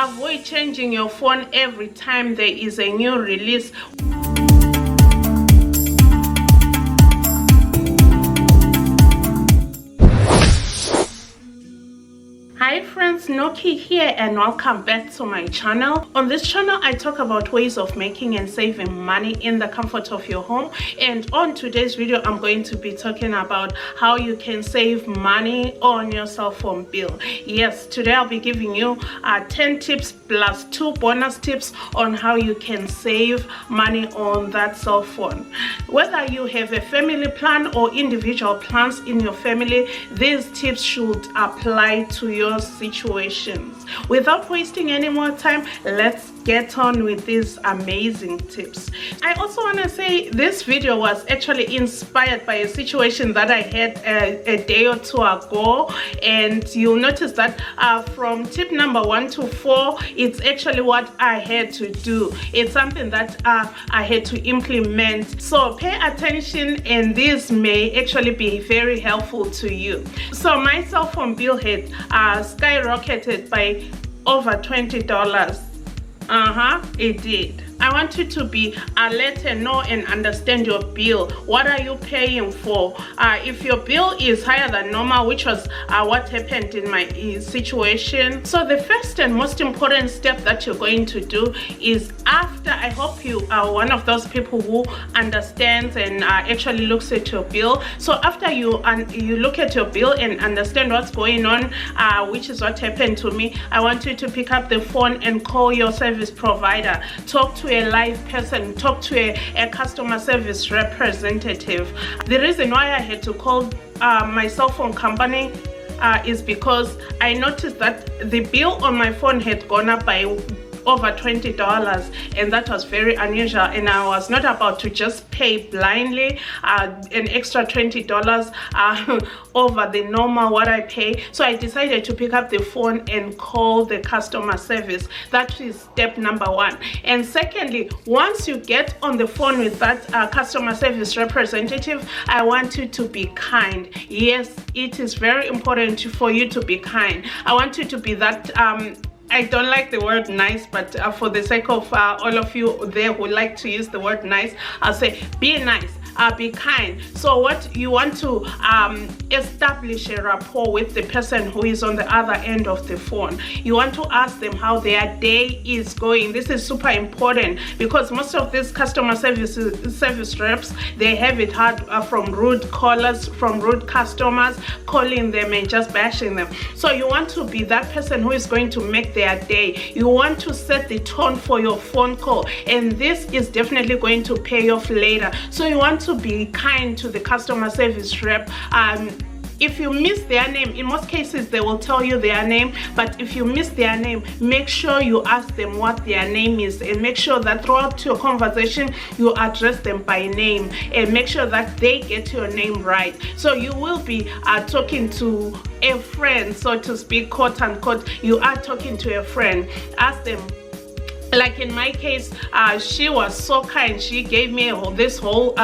Avoid changing your phone every time there is a new release. Hi friends, Noki here and welcome back to my channel. On this channel I talk about ways of making and saving money in the comfort of your home, and on today's video I'm going to be talking about how you can save money on your cell phone bill. Yes, today I'll be giving you 10 tips plus 2 bonus tips on how you can save money on that cell phone. Whether you have a family plan or individual plans in your family, these tips should apply to your situations. Without wasting any more time, let's get on with these amazing tips. I also want to say this video was actually inspired by a situation that I had a day or two ago, and you'll notice that from tip number 1 to 4, it's actually what I had to do. It's something that I had to implement, so pay attention and this may actually be very helpful to you. So my cell phone bill had skyrocketed by over $20. It did. I want you to be alert and know and understand your bill. What are you paying for? If your bill is higher than normal, which was what happened in my situation. So the first and most important step that you're going to do is, after, I hope you are one of those people who understands and actually looks at your bill. So after you look at your bill and understand what's going on, which is what happened to me, I want you to pick up the phone and call your service provider. Talk to a live person, talk to a customer service representative. The reason why I had to call my cell phone company is because I noticed that the bill on my phone had gone up by over $20, and that was very unusual, and I was not about to just pay blindly an extra $20 over the normal what I pay. So I decided to pick up the phone and call the customer service. That is step number 1. And secondly, once you get on the phone with that customer service representative, I want you to be kind. Yes, it is very important for you to be kind. I want you to be that I don't like the word nice, but for the sake of all of you there who like to use the word nice, I'll say be nice. Be kind. So what you want to establish a rapport with the person who is on the other end of the phone. You want to ask them how their day is going. This is super important because most of these customer service reps, they have it hard from rude callers, from rude customers calling them and just bashing them. So you want to be that person who is going to make their day. You want to set the tone for your phone call, and this is definitely going to pay off later. So you want to be kind to the customer service rep. If you miss their name, in most cases they will tell you their name, but if you miss their name, make sure you ask them what their name is, and make sure that throughout your conversation you address them by name and make sure that they get your name right. So you will be talking to a friend, so to speak, quote unquote. You are talking to a friend. Ask them. Like in my case, she was so kind. She gave me this whole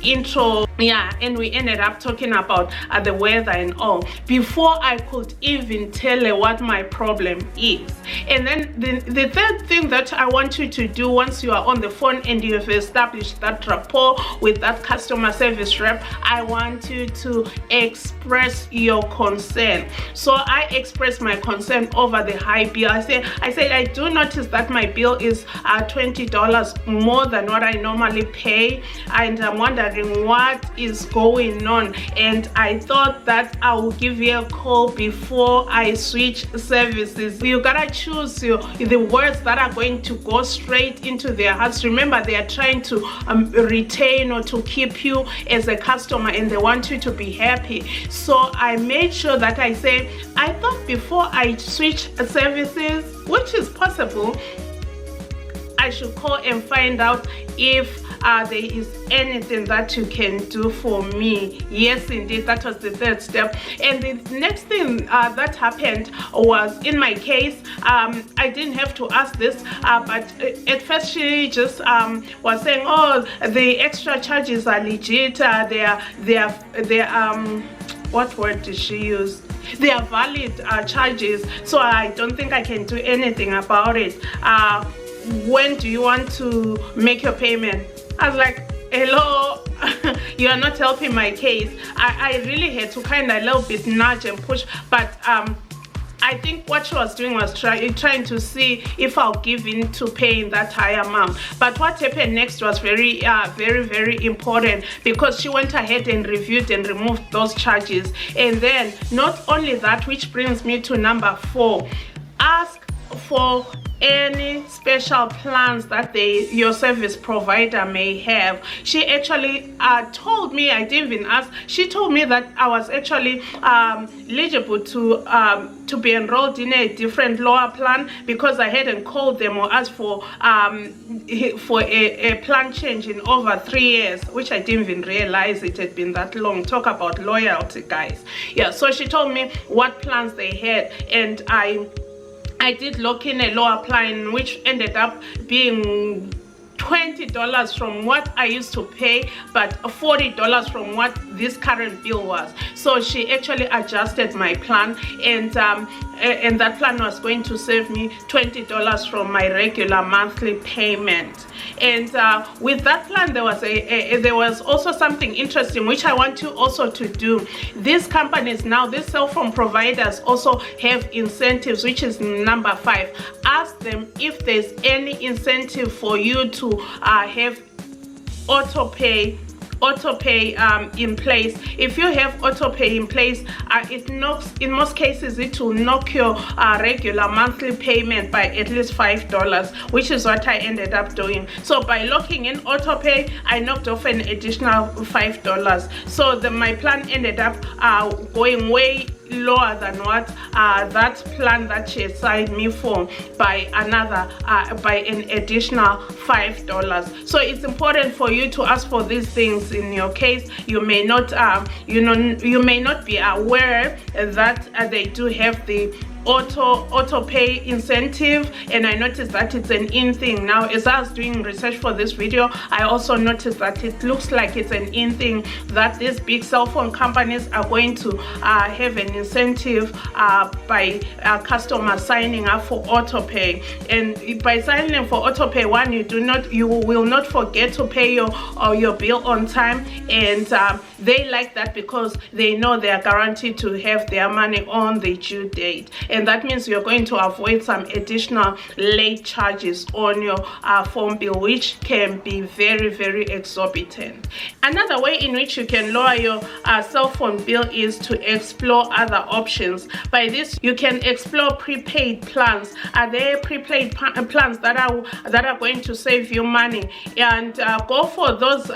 intro, and we ended up talking about the weather and all before I could even tell her what my problem is. And then the third thing that I want you to do once you are on the phone and you have established that rapport with that customer service rep, I want you to express your concern. So I expressed my concern over the high bill. I said I do notice that my bill is $20 more than what I normally pay, and I'm wondering what is going on, and I thought that I will give you a call before I switch services. You gotta choose the words that are going to go straight into their hearts. Remember, they are trying to retain or to keep you as a customer, and they want you to be happy. So I made sure that I say, I thought before I switch services, which is possible, I should call and find out if there is anything that you can do for me. Yes, indeed, that was the third step. And the next thing that happened was, in my case, I didn't have to ask this, but at first she just was saying, oh, the extra charges are legit. They are what word did she use? They are valid charges, so I don't think I can do anything about it. When do you want to make your payment? I was like, hello, you are not helping my case. I really had to kind of a little bit nudge and push, but I think what she was doing was trying to see if I'll give in to paying that high amount. But what happened next was very important, because she went ahead and reviewed and removed those charges. And then not only that, which brings me to number 4, ask for any special plans that your service provider may have. She actually told me, I didn't even ask, she told me that I was actually eligible to be enrolled in a different lower plan because I hadn't called them or asked for a plan change in over 3 years, which I didn't even realize it had been that long. Talk about loyalty, guys. Yeah, so she told me what plans they had, and I did look in a lower plan, which ended up being $20 from what I used to pay, but $40 from what this current bill was. So she actually adjusted my plan, and that plan was going to save me $20 from my regular monthly payment. And with that plan, there was also something interesting which I want you also to do. These companies now, these cell phone providers also have incentives, which is number 5. Ask them if there's any incentive for you to have AutoPay in place. If you have AutoPay in place, in most cases it will knock your regular monthly payment by at least $5, which is what I ended up doing. So by locking in AutoPay, I knocked off an additional $5. So my plan ended up going way lower than what that plan that she assigned me for by an additional $5. So it's important for you to ask for these things. In your case, you may not you may not be aware that they do have the AutoPay incentive, and I noticed that it's an in thing now. As I was doing research for this video, I also noticed that it looks like it's an in thing, that these big cell phone companies are going to have an incentive by customers signing up for AutoPay. And by signing up for AutoPay, one, you will not forget to pay your bill on time, and they like that because they know they are guaranteed to have their money on the due date. And that means you're going to avoid some additional late charges on your phone bill, which can be very exorbitant. Another way in which you can lower your cell phone bill is to explore other options. By this, you can explore prepaid plans. Are there prepaid plans that are going to save you money? And go for those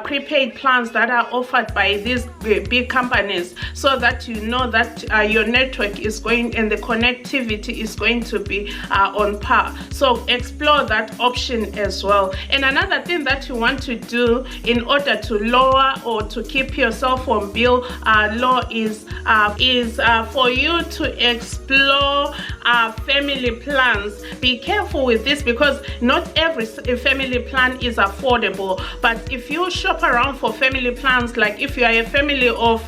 prepaid plans that are offered by these big companies, so that you know that your network is going and the connectivity is going to be on par. So explore that option as well. And another thing that you want to do in order to lower or to keep your cell phone bill low is for you to explore family plans. Be careful with this, because not every family plan is affordable. But if you shop around for family plans, like if you are a family of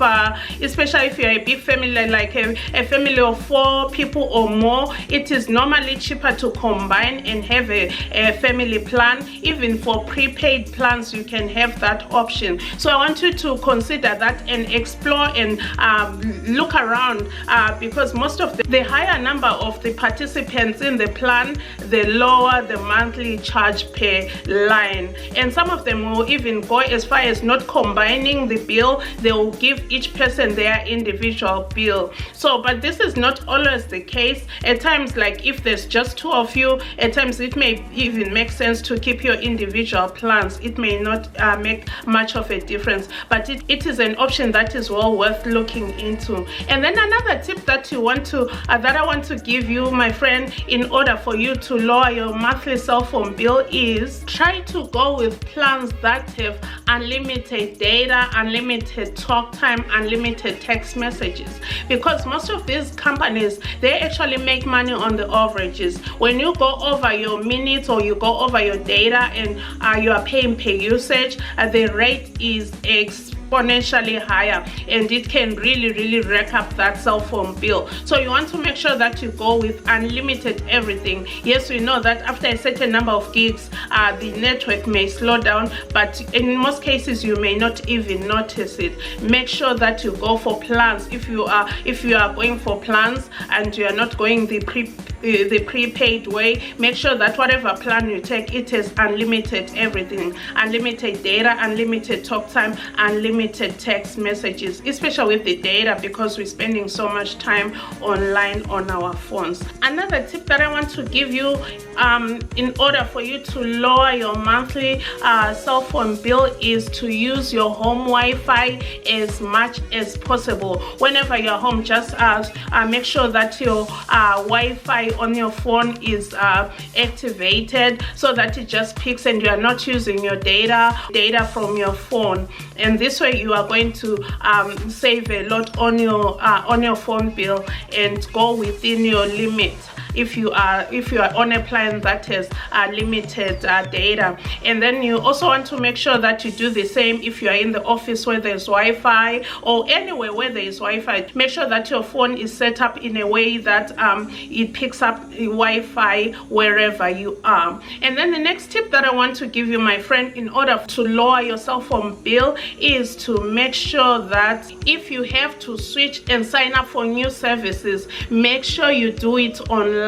especially if you are a big family, like a family of 4 people or more, it is normally cheaper to combine and have a family plan. Even for prepaid plans, you can have that option. So I want you to consider that and explore and look around, because most of the higher number of the participants in the plan, the lower the monthly charge per line. And some of them will even go as far as not combining the bill. They will give each person their individual bill. So, but this is not always the case. At times, like if there's just 2 of you, at times it may even make sense to keep your individual plans. It may not make much of a difference, but it is an option that is well worth looking into. And then another tip that you want to that I want to give you, my friend, in order for you to lower your monthly cell phone bill, is try to go with plans that have unlimited data, unlimited talk time, unlimited text messages, because most of these companies, they actually make money on the overages. When you go over your minutes or you go over your data and you are paying per usage, the rate is expensive. exponentially higher, and it can really rack up that cell phone bill. So you want to make sure that you go with unlimited everything. Yes, we know that after a certain number of gigs the network may slow down, but in most cases you may not even notice it. Make sure that you go for plans. If you are going for plans and you are not going the prepaid way, make sure that whatever plan you take, it is unlimited everything, unlimited data, unlimited talk time, unlimited text messages, especially with the data, because we're spending so much time online on our phones. Another tip that I want to give you, in order for you to lower your monthly cell phone bill, is to use your home Wi-Fi as much as possible. Whenever you're home, just make sure that your Wi-Fi on your phone is activated, so that it just picks and you are not using your data from your phone. And this way you are going to save a lot on your phone bill and go within your limit if you are on a plan that has limited data. And then you also want to make sure that you do the same if you are in the office where there's Wi-Fi, or anywhere where there is Wi-Fi. Make sure that your phone is set up in a way that it picks up Wi-Fi wherever you are. And then the next tip that I want to give you, my friend, in order to lower your cell phone bill, is to make sure that if you have to switch and sign up for new services, make sure you do it online,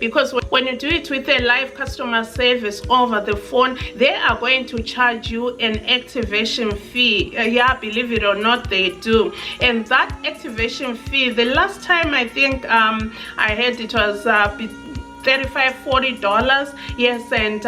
because when you do it with a live customer service over the phone, they are going to charge you an activation fee. Yeah, believe it or not, they do. And that activation fee, the last time I think I heard it was $35-40. Yes, and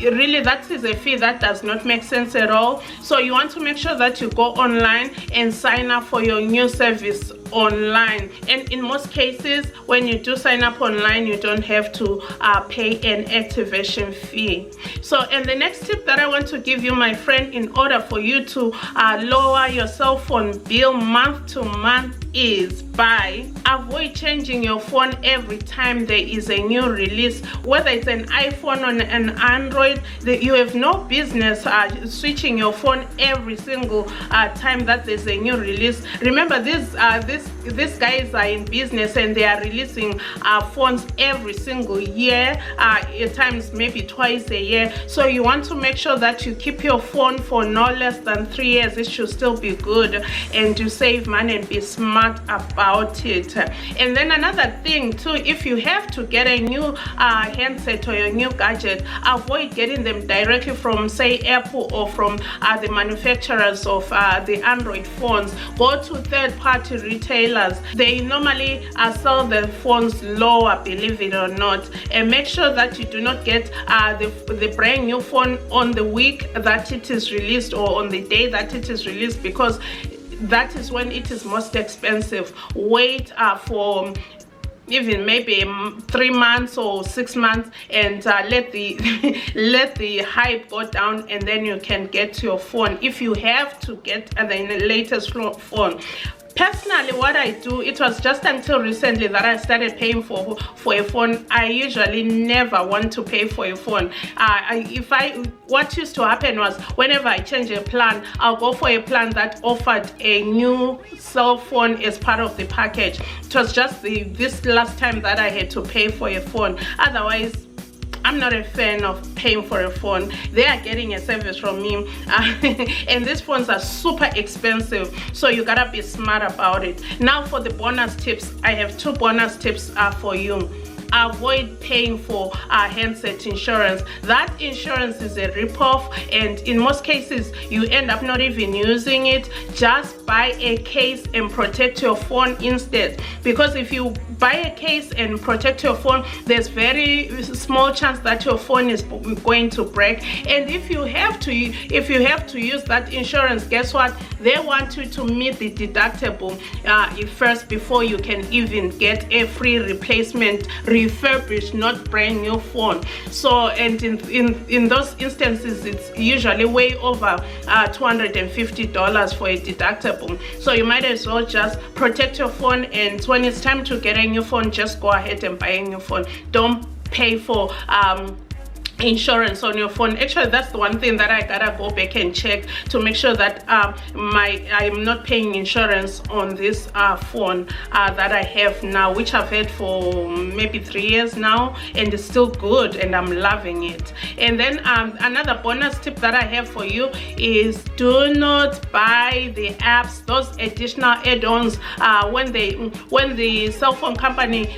really that is a fee that does not make sense at all. So you want to make sure that you go online and sign up for your new service online. And in most cases, when you do sign up online, you don't have to pay an activation fee. So, and the next tip that I want to give you, my friend, in order for you to lower your cell phone bill month to month, is by avoid changing your phone every time there is a new release. Whether it's an iPhone or an Android, you have no business switching your phone every single time that there's a new release. Remember, these guys are in business and they are releasing phones every single year, at times maybe twice a year. So you want to make sure that you keep your phone for no less than 3 years. It should still be good, and you save money and be smart about it. And then another thing too, if you have to get a new handset or a new gadget, avoid getting them directly from, say, Apple or from the manufacturers of the Android phones. Go to third-party retailers. They normally sell the phones lower, believe it or not. And make sure that you do not get the brand new phone on the week that it is released or on the day that it is released, because that is when it is most expensive. Wait for even maybe 3 months or 6 months, and let the let the hype go down, and then you can get your phone if you have to get the latest phone. Personally, what I do, it was just until recently that I started paying for a phone. I usually never want to pay for a phone. What used to happen was, whenever I change a plan, I'll go for a plan that offered a new cell phone as part of the package. It was just this last time that I had to pay for a phone. Otherwise, I'm not a fan of paying for a phone. They are getting a service from me, and these phones are super expensive, so you gotta be smart about it. Now for the bonus tips, I have 2 bonus tips for you. Avoid paying for handset insurance. That insurance is a ripoff, and in most cases you end up not even using it. Just buy a case and protect your phone instead, because if you buy a case and protect your phone, there's very small chance that your phone is going to break. And if you have to use that insurance, guess what? They want you to meet the deductible first before you can even get a free replacement, refurbished, not brand new phone. So, and in those instances, it's usually way over $250 for a deductible. So you might as well just protect your phone, and when it's time to get a new phone, just go ahead and buy a new phone. Don't pay for insurance on your phone. Actually, that's the one thing that I gotta go back and check to make sure that I'm not paying insurance on this phone that I have now, which I've had for maybe 3 years now, and it's still good and I'm loving it. And then another bonus tip that I have for you is do not buy the apps, those additional add-ons when the cell phone company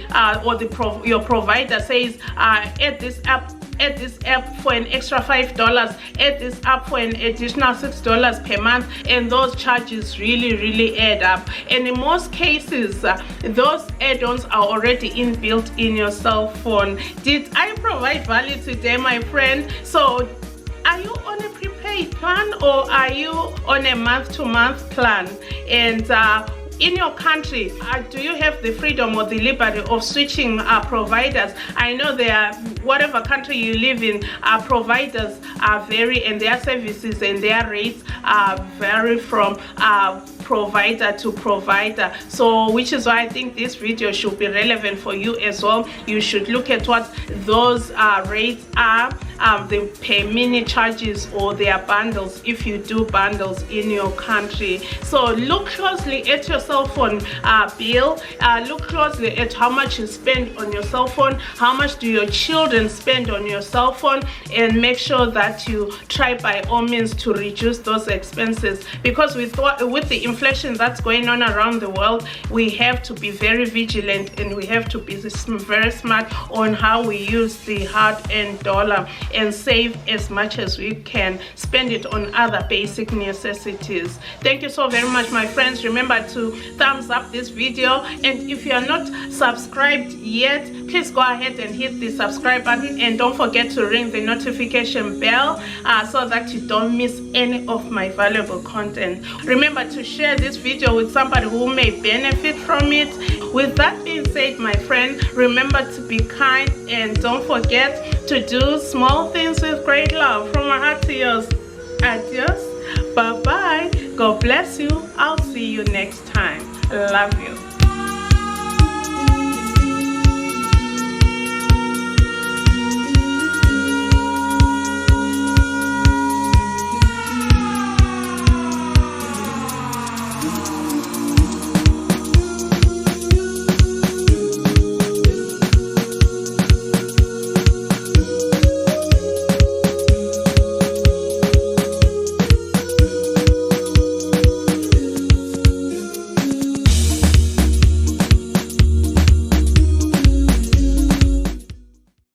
or your provider says add this app for an extra $5, add this app for an additional $6 per month, and those charges really add up. And in most cases those add-ons are already inbuilt in your cell phone. Did I provide value today, my friend? So are you on a prepaid plan or are you on a month-to-month plan? And in your country, do you have the freedom or the liberty of switching providers? I know whatever country you live in, providers vary, and their services and their rates vary from provider to provider. So which is why I think this video should be relevant for you as well. You should look at what those rates are, the per minute charges or their bundles if you do bundles in your country. So look closely at your cell phone bill. Look closely at how much you spend on your cell phone, how much do your children spend on your cell phone, and make sure that you try by all means to reduce those expenses, because with the inflation that's going on around the world, we have to be very vigilant and we have to be very smart on how we use the hard-earned dollar and save as much as we can, spend it on other basic necessities. Thank you so very much, my friends. Remember to thumbs up this video, and if you are not subscribed yet, please go ahead and hit the subscribe button, and don't forget to ring the notification bell so that you don't miss any of my valuable content. Remember to share this video with somebody who may benefit from it. With that being said, my friend, remember to be kind and don't forget to do small things with great love. From my heart to yours. Adios. Bye bye. God bless you. I'll see you next time. Love you.